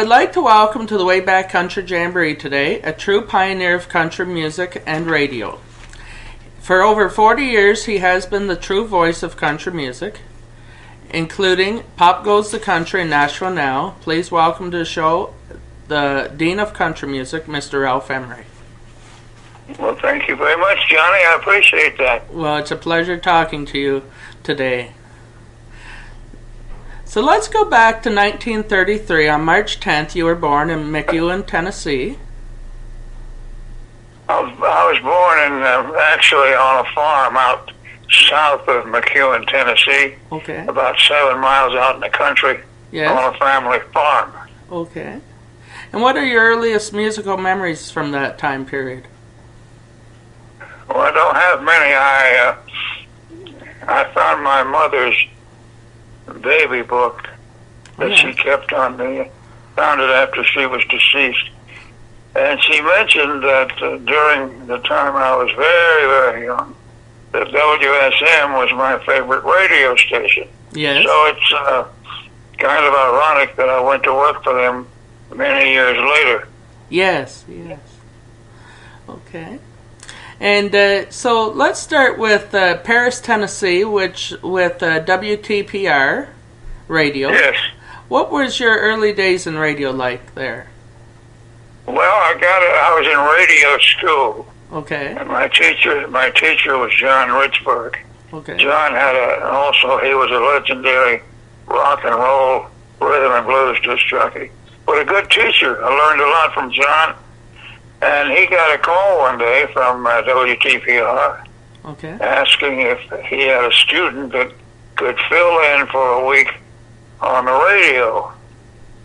would like to welcome to the Way Back Country Jamboree today a true pioneer of country music and radio. For over 40 years, he has been the true voice of country music, including Pop Goes the Country and Nashville Now. Please welcome to the show the Dean of Country Music, Mr. Ralph Emery. Well, thank you very much, Johnny. I appreciate that. Well, it's a pleasure talking to you today. So let's go back to 1933. On March 10th, you were born in McEwen, Tennessee. I was born actually on a farm out south of McEwen, Tennessee. Okay. About 7 miles out in the country. Yes. On a family farm. Okay. And what are your earliest musical memories from that time period? Well, I don't have many. I found my mother's baby book that she kept on me. Found it after she was deceased. And she mentioned that during the time I was very, very young, that WSM was my favorite radio station. Yes. So it's kind of ironic that I went to work for them many years later. Yes, yes. Okay. And so let's start with Paris, Tennessee, with WTPR radio. Yes. What was your early days in radio like there? Well, I was in radio school. Okay. And my teacher was John Richburg. Okay. John he was a legendary rock and roll rhythm and blues disc jockey. But a good teacher. I learned a lot from John. And he got a call one day from WTPR asking if he had a student that could fill in for a week on the radio.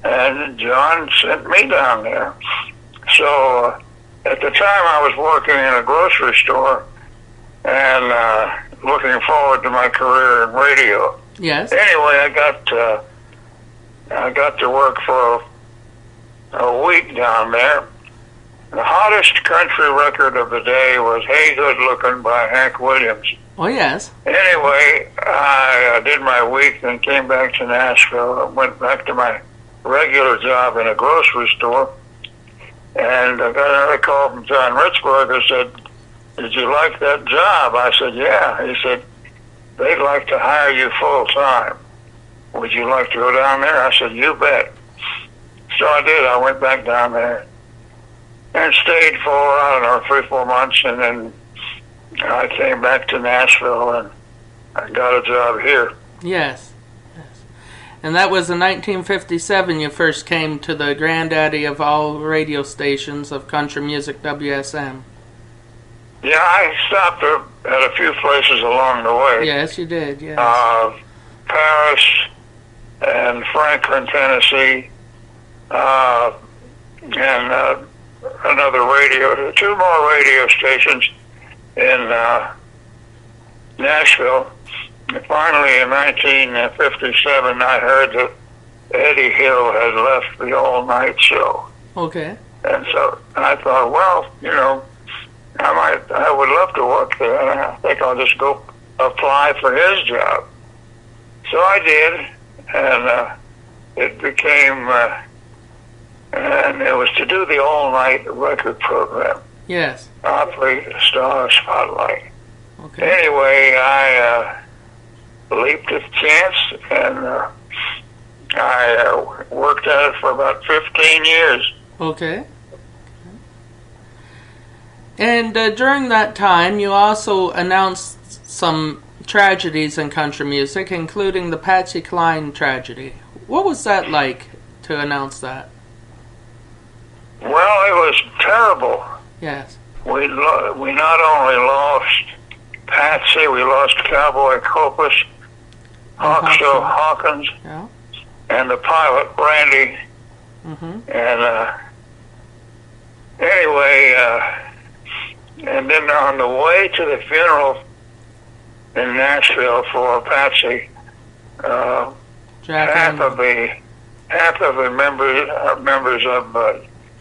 And John sent me down there. So at the time I was working in a grocery store and looking forward to my career in radio. Yes. Anyway, I got to work for a week down there. The hottest country record of the day was Hey Good Lookin' by Hank Williams. Oh, yes. Anyway, I did my week and came back to Nashville. I went back to my regular job in a grocery store. And I got another call from John Richburg who said, "Did you like that job?" I said, "Yeah." He said, "They'd like to hire you full time. Would you like to go down there?" I said, "You bet." So I did. I went back down there and stayed for, 3-4 months, and then I came back to Nashville and I got a job here. Yes, yes. And that was in 1957 you first came to the granddaddy of all radio stations of country music, WSM. Yeah, I stopped at a few places along the way. Yes, you did, yes. Paris and Franklin, Tennessee, and two more radio stations in Nashville. And finally, in 1957, I heard that Eddie Hill had left the all-night show. Okay. And so I thought, well, I would love to work there, and I think I'll just go apply for his job. So I did, and it became, and it was to do the all-night record program. Yes. Opry Star Spotlight. Okay. Anyway, I leaped at the chance, and I worked at it for about 15 years. Okay. And during that time, you also announced some tragedies in country music, including the Patsy Cline tragedy. What was that like to announce that? Well, it was terrible. Yes. We not only lost Patsy, we lost Cowboy Copas, Hawkshaw Hawkins, yeah, and the pilot, Randy. Mm-hmm. And anyway, and then on the way to the funeral in Nashville for Patsy, half of the members of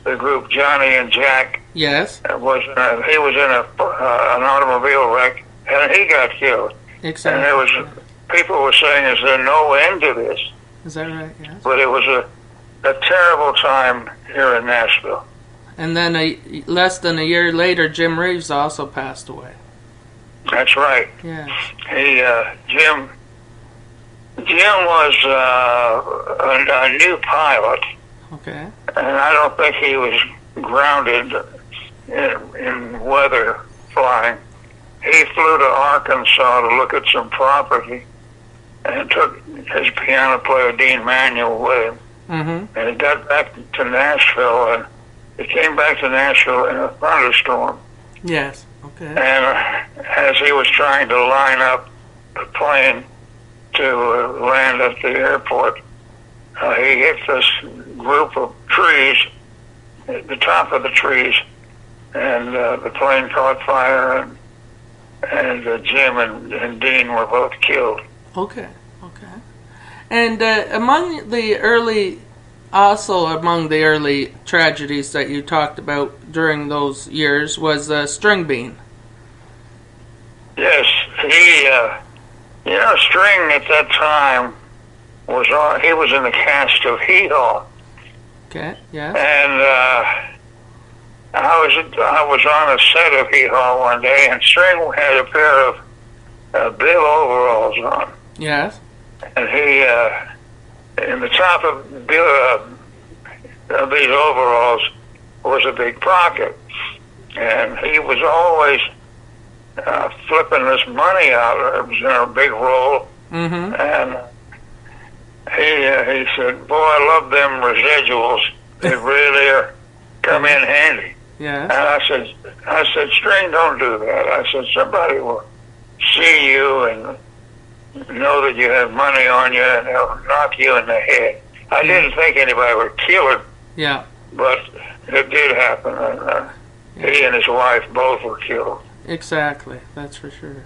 the group, Johnny and Jack, yes, he was in an automobile wreck, and he got killed. Exactly. And there was people were saying, "Is there no end to this?" Is that right? Yes. But it was a terrible time here in Nashville. And then less than a year later, Jim Reeves also passed away. That's right. Yeah. Jim was a new pilot. Okay. And I don't think he was grounded in weather flying. He flew to Arkansas to look at some property and took his piano player, Dean Manuel, with him. Mm-hmm. And he got back to Nashville, and he came back to Nashville in a thunderstorm. Yes. Okay. And as he was trying to line up the plane to land at the airport, he hit this group of trees, at the top of the trees, and the plane caught fire, and Jim and Dean were both killed. Okay. Okay. And among the early tragedies that you talked about during those years was String Bean. Yes, String at that time he was in the cast of Hee Haw. Okay, yeah. And I was on a set of Hee Haw one day, and String had a pair of bib overalls on. Yes. And he, in the top of these overalls was a big pocket, and he was always flipping this money out. It was in a big roll, mm-hmm. and he said, "Boy, I love them residuals. They really come in handy." Yes. And I said, "String, don't do that." I said, "Somebody will see you and know that you have money on you, and they'll knock you in the head." I didn't think anybody would kill him. Yeah. But it did happen, and he and his wife both were killed. Exactly, that's for sure.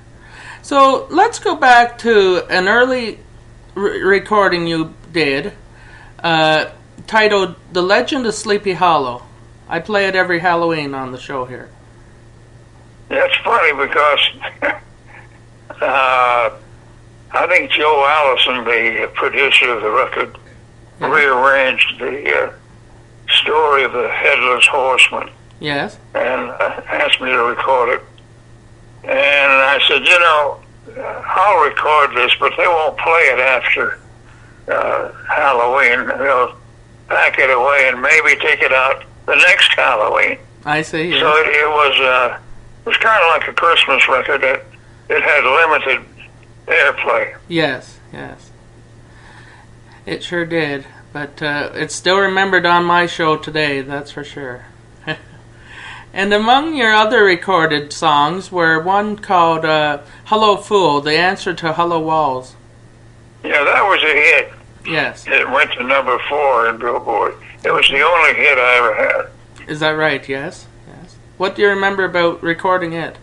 So let's go back to an early recording you did, titled "The Legend of Sleepy Hollow." I play it every Halloween on the show here. That's funny because I think Joe Allison, the producer of the record, rearranged the story of the Headless Horseman. Yes. And asked me to record it. And I said, I'll record this, but they won't play it after Halloween. They'll pack it away and maybe take it out the next Halloween. I see. Yes. So it was kind of like a Christmas record. It had limited airplay. Yes, yes. It sure did. But it's still remembered on my show today, that's for sure. And among your other recorded songs were one called Hello Fool, the answer to Hello Walls. Yeah, that was a hit. Yes. It went to number 4 in Billboard. It was the only hit I ever had. Is that right? Yes. Yes. What do you remember about recording it?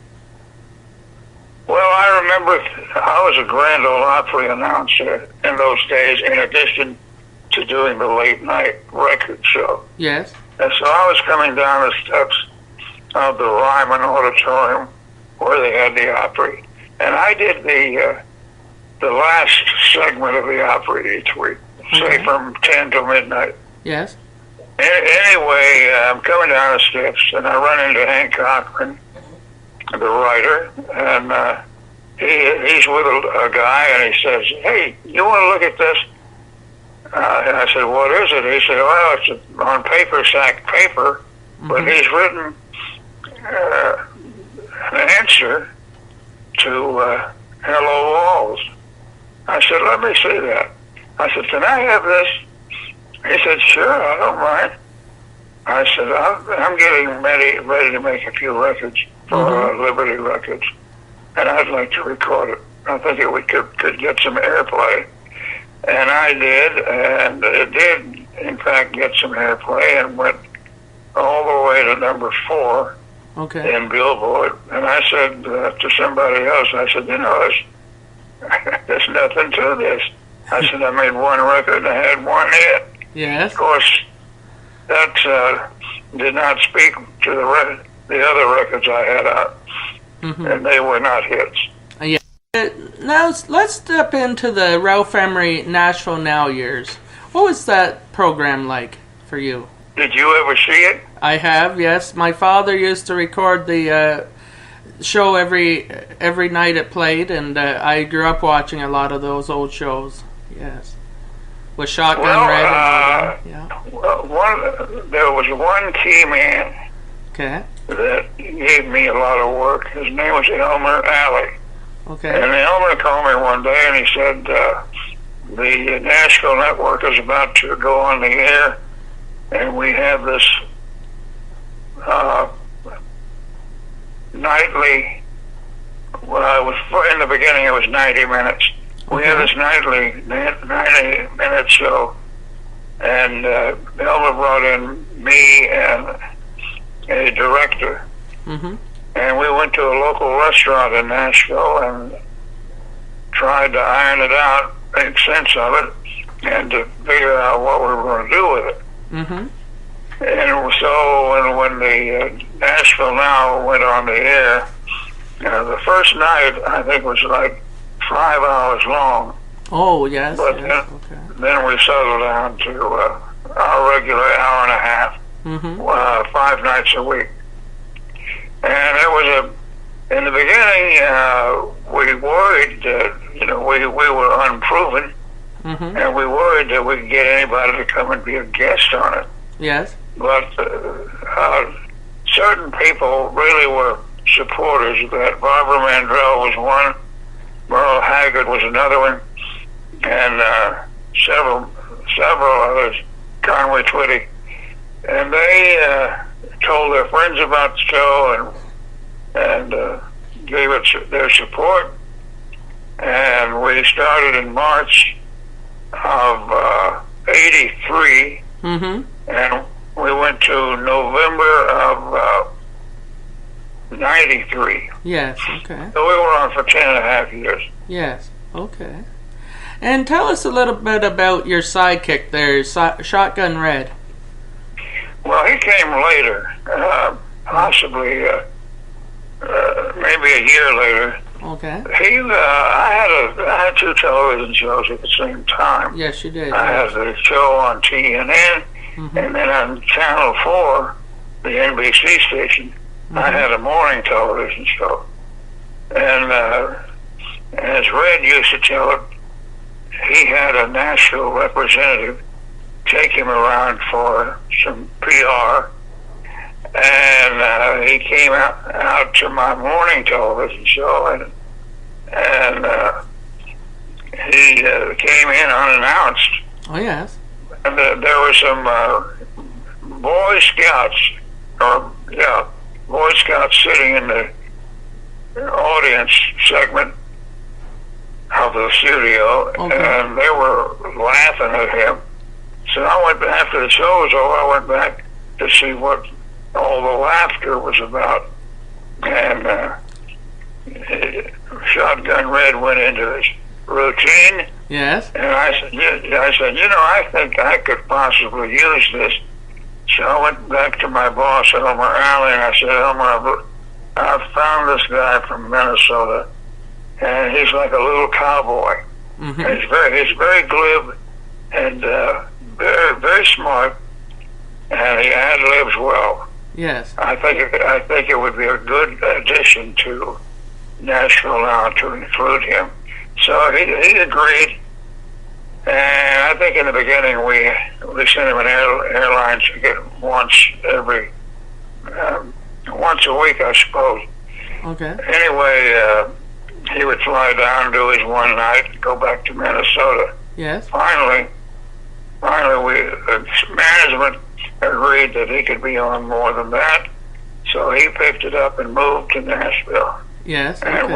Well, I remember I was a Grand Ole Opry announcer in those days, in addition to doing the late night record show. Yes. And so I was coming down the steps of the Ryman Auditorium where they had the Opry, and I did the last segment of the Opry each week, say from 10 to midnight. Yes. Anyway, I'm coming down the steps, and I run into Hank Cochran, the writer, and he's with a guy, and he says, "Hey, you want to look at this?" And I said, "What is it?" He said, "Well, it's on paper sack paper, but he's written an answer to Hello Walls." I said, "Let me see that." I said, "Can I have this?" He said, "Sure, I don't mind." I said, "I'm getting ready to make a few records for Liberty Records, and I'd like to record it. I think we could get some airplay." And I did, and it did, in fact, get some airplay and went all the way to number 4 in Billboard. And I said to somebody else, I said, there's nothing to this. I said, I made one record and I had one hit. Yes. Of course, that did not speak to the other records I had out, and they were not hits. Now let's step into the Ralph Emery Nashville Now years. What was that program like for you? Did you ever see it? I have, yes. My father used to record the show every night it played, and I grew up watching a lot of those old shows. Yes, with Shotgun Red and all that. Yeah. Well, there was one key man Okay. that gave me a lot of work. His name was Elmer Alley. Okay. And Elmer called me one day and he said, the Nashville Network is about to go on the air, and we have this nightly, in the beginning it was 90 minutes. We have this nightly 90-minute show, and Elmer brought in me and a director, and we went to a local restaurant in Nashville and tried to iron it out, make sense of it, and to figure out what we were going to do with it. And so when the Nashville Now went on the air, the first night I think was like 5 hours long. Oh, yes. But yes. then we settled down to our regular hour and a half, 5 nights a week. And it was in the beginning, we worried that, we were unproven, and we worried that we could get anybody to come and be a guest on it. Yes. But certain people really were supporters of that. Barbara Mandrell was one, Merle Haggard was another one, and several others, Conway Twitty. And they told their friends about the show and gave it their support. And we started in March of '83, and we went to November of '93. Yes, okay. So we were on for 10.5 years. Yes, okay. And tell us a little bit about your sidekick there, Shotgun Red. Well, he came later, possibly maybe a year later. Okay. I had 2 television shows at the same time. Yes, you did. I had the show on TNN, and then on Channel 4, the NBC station, I had a morning television show. And as Red used to tell it, he had a Nashville representative take him around for some PR, and he came out to my morning television show, and he came in unannounced. Oh, yes. And there were some Boy Scouts, Boy Scouts sitting in the audience segment of the studio, and they were laughing at him. So I went, after the show was over, I went back to see what all the laughter was about. And Shotgun Red went into his routine. Yes. And I said, I think I could possibly use this. So I went back to my boss, Elmer Alley, and I said, Elmer, I found this guy from Minnesota, and he's like a little cowboy. And he's very glib and very, very smart, and he ad-libs well. Yes. I think it would be a good addition to Nashville Now to include him. So he agreed, and I think in the beginning we sent him an airline ticket once a week, I suppose. Okay. Anyway, he would fly down, do his one night, and go back to Minnesota. Yes. Finally, the management agreed that he could be on more than that, so he picked it up and moved to Nashville. Yes. Okay. And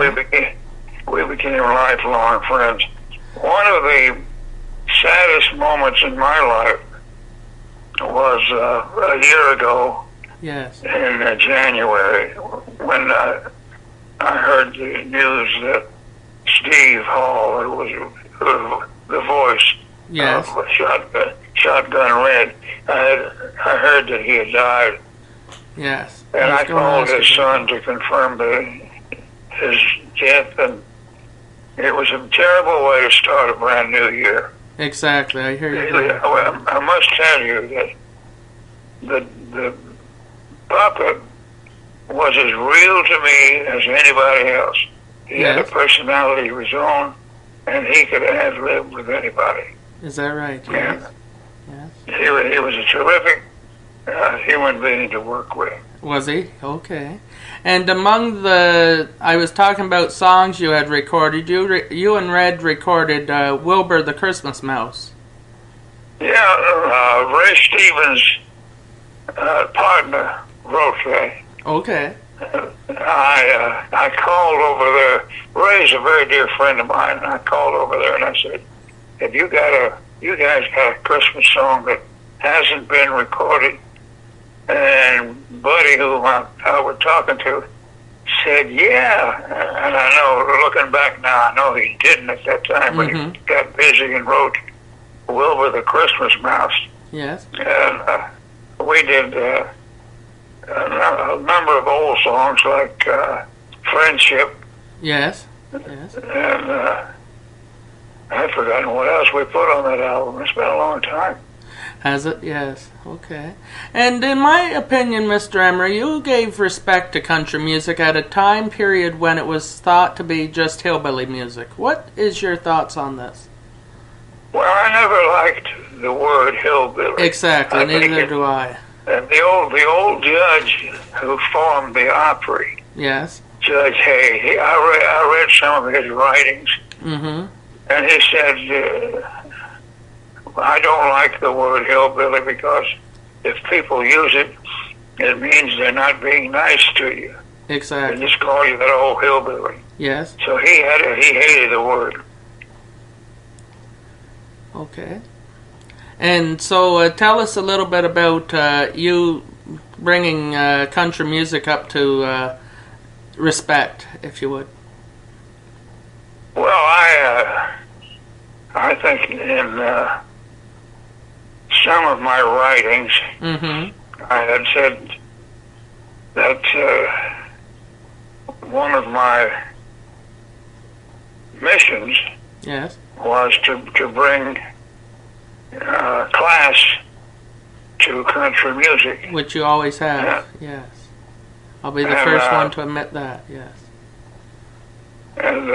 we became lifelong friends. One of the saddest moments in my life was a year ago. Yes. In January, when I heard the news that Steve Hall, who was the voice yes. of Shotgun Red, I heard that he had died. Yes. And I called his son to confirm his death, and it was a terrible way to start a brand new year. Exactly. I hear you. I must tell you that the Papa was as real to me as anybody else. He had a personality of his own, and he could ad-lib with anybody. Is that right? Yes. Yes. He was a terrific human being to work with. Was he? Okay. And among I was talking about songs you had recorded. You and Red recorded Wilbur the Christmas Mouse. Yeah, Ray Stevens' partner wrote that. Okay. I called over there. Ray's a very dear friend of mine. And I called over there and I said, "Have you guys got a Christmas song that hasn't been recorded?" And Buddy, who I was talking to, said, "Yeah." And I know, looking back now, I know he didn't at that time, but he got busy and wrote Wilbur the Christmas Mouse. Yes. And we did a number of old songs like Friendship. Yes. Yes. And I've forgotten what else we put on that album. It's been a long time. Has it? Yes. Okay. And in my opinion, Mr. Emery, you gave respect to country music at a time period when it was thought to be just hillbilly music. What is your thoughts on this? Well, I never liked the word hillbilly. Exactly. Neither do I. And the old judge who formed the Opry, yes, Judge Hay, I read some of his writings, and he said, "I don't like the word hillbilly because if people use it, it means they're not being nice to you. Exactly. They just call you that old hillbilly." Yes. So he hated the word. Okay. And so tell us a little bit about you bringing country music up to respect, if you would. Well, I think in some of my writings, I had said that one of my missions was to bring class to country music. Which you always have, yes. I'll be the first one to admit that, yes. And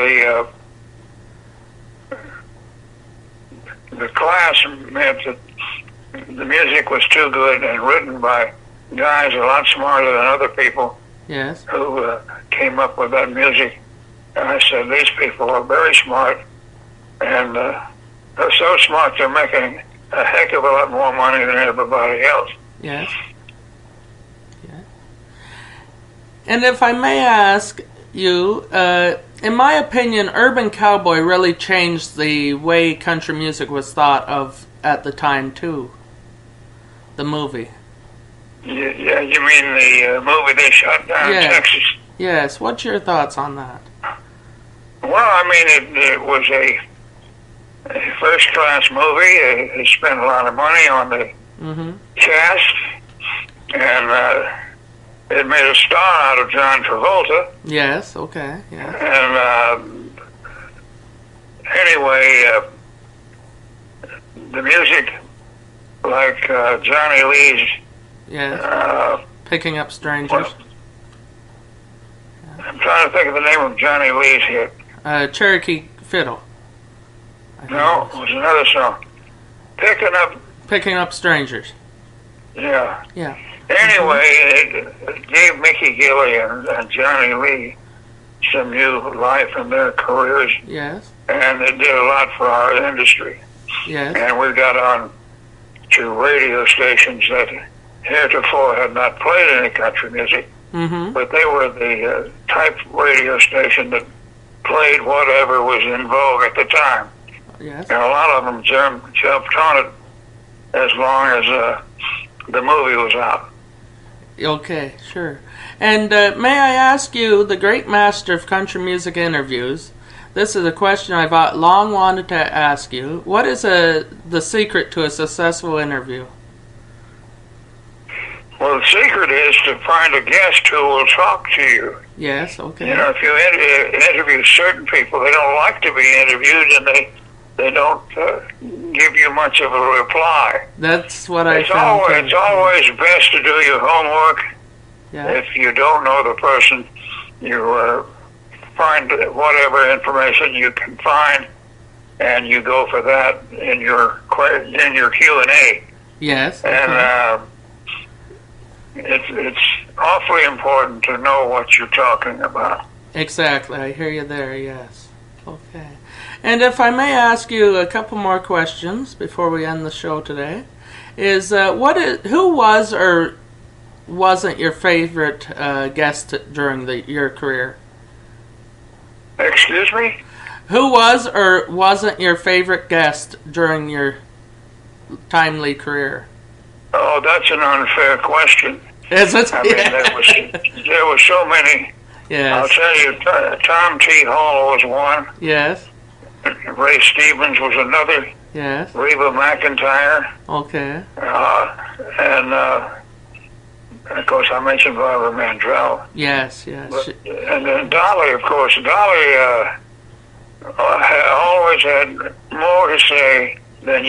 the class meant that the music was too good and written by guys a lot smarter than other people who came up with that music. And I said, these people are very smart, and they're so smart they're making a heck of a lot more money than everybody else. Yes. Yeah. And if I may ask you, in my opinion, Urban Cowboy really changed the way country music was thought of at the time, too. The movie. Yeah, you mean the movie they shot down in Texas? Yes. What's your thoughts on that? Well, I mean, it was a first-class movie. They spent a lot of money on the cast, and it made a star out of John Travolta. Yes, okay, yeah. And anyway, the music, like Johnny Lee's... Picking Up Strangers. Well, I'm trying to think of the name of Johnny Lee's hit. Cherokee Fiddle. No, it was another song. Picking Up Strangers. Yeah. Yeah. Anyway, it gave Mickey Gilley and Johnny Lee some new life in their careers. Yes. And it did a lot for our industry. Yes. And we got on to radio stations that heretofore had not played any country music, but they were the type radio station that played whatever was in vogue at the time. Yes. And a lot of them jumped on it as long as the movie was out. Okay, sure. And may I ask you, the great master of country music interviews, this is a question I've long wanted to ask you. What is the secret to a successful interview? Well, the secret is to find a guest who will talk to you. Yes, okay. You know, if you interview certain people, they don't like to be interviewed, and they don't give you much of a reply. That's what I found. It's always best to do your homework. Yeah. If you don't know the person, you find whatever information you can find, and you go for that in your Q&A. Yes. Okay. And it's awfully important to know what you're talking about. Exactly. I hear you there. Yes. Okay. And if I may ask you a couple more questions before we end the show today, who was or wasn't your favorite guest during your career? Excuse me? Who was or wasn't your favorite guest during your timely career? Oh, that's an unfair question. Is it? I mean, there were so many. Yes. I'll tell you, Tom T. Hall was one. Yes. Ray Stevens was another. Yes. Reba McEntire. Okay. And of course, I mentioned Barbara Mandrell. Yes, yes. And then Dolly, of course. Dolly always had more to say than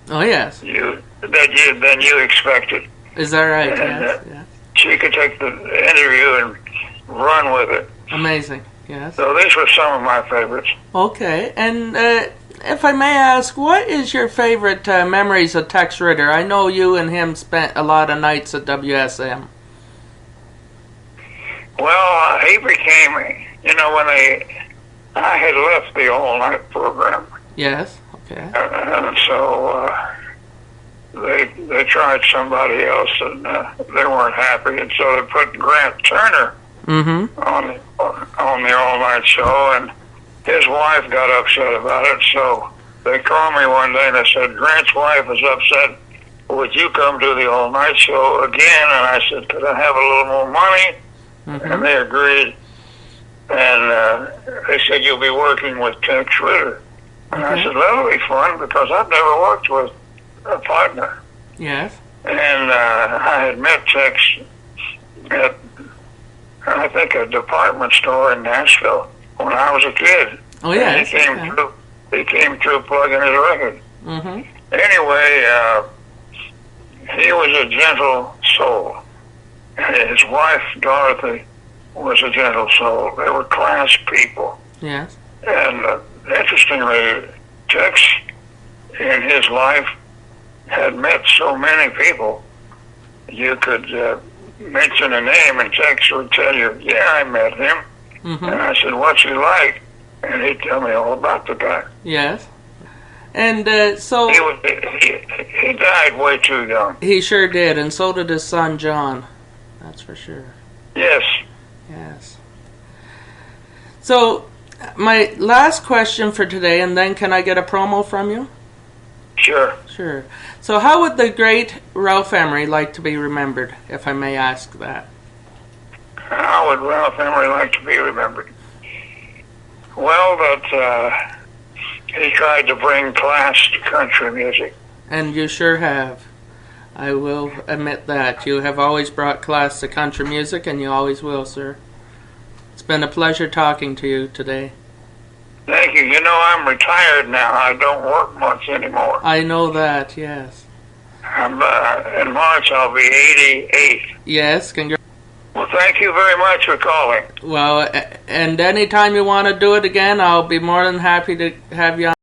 Oh, yes. than you expected. Is that right? And, yes. Yes. She could take the interview and run with it. Amazing. Yes. So these were some of my favorites. Okay. And if I may ask, what is your favorite memories of Tex Ritter? I know you and him spent a lot of nights at WSM. Well, he became, when I had left the all-night program. Yes. Okay. And so they tried somebody else, and they weren't happy, and so they put Grant Turner on the all-night show, and his wife got upset about it. So they called me one day and they said, Grant's wife is upset. Would you come to the all-night show again? And I said, could I have a little more money? And they agreed. And they said, you'll be working with Tex Ritter. And I said, that'll be fun, because I've never worked with a partner. Yes. And I had met Tex at, I think, a department store in Nashville when I was a kid. Oh, yeah. He came through plugging his record. Anyway, he was a gentle soul. His wife, Dorothy, was a gentle soul. They were class people. Yes. And interestingly, Tex, in his life, had met so many people. You could mention a name, and Tex would tell you, yeah, I met him. And I said, what's he like? And he'd tell me all about the guy. Yes. And so... He died way too young. He sure did, and so did his son, John. That's for sure. Yes. Yes. So, my last question for today, and then can I get a promo from you? Sure. Sure. So how would the great Ralph Emery like to be remembered, if I may ask that? How would Ralph Emery like to be remembered? Well, that he tried to bring class to country music. And you sure have. I will admit that. You have always brought class to country music, and you always will, sir. It's been a pleasure talking to you today. Thank you. I'm retired now. I don't work much anymore. I know that, yes. In March, I'll be 88. Yes, Well, thank you very much for calling. Well, and anytime you want to do it again, I'll be more than happy to have you on.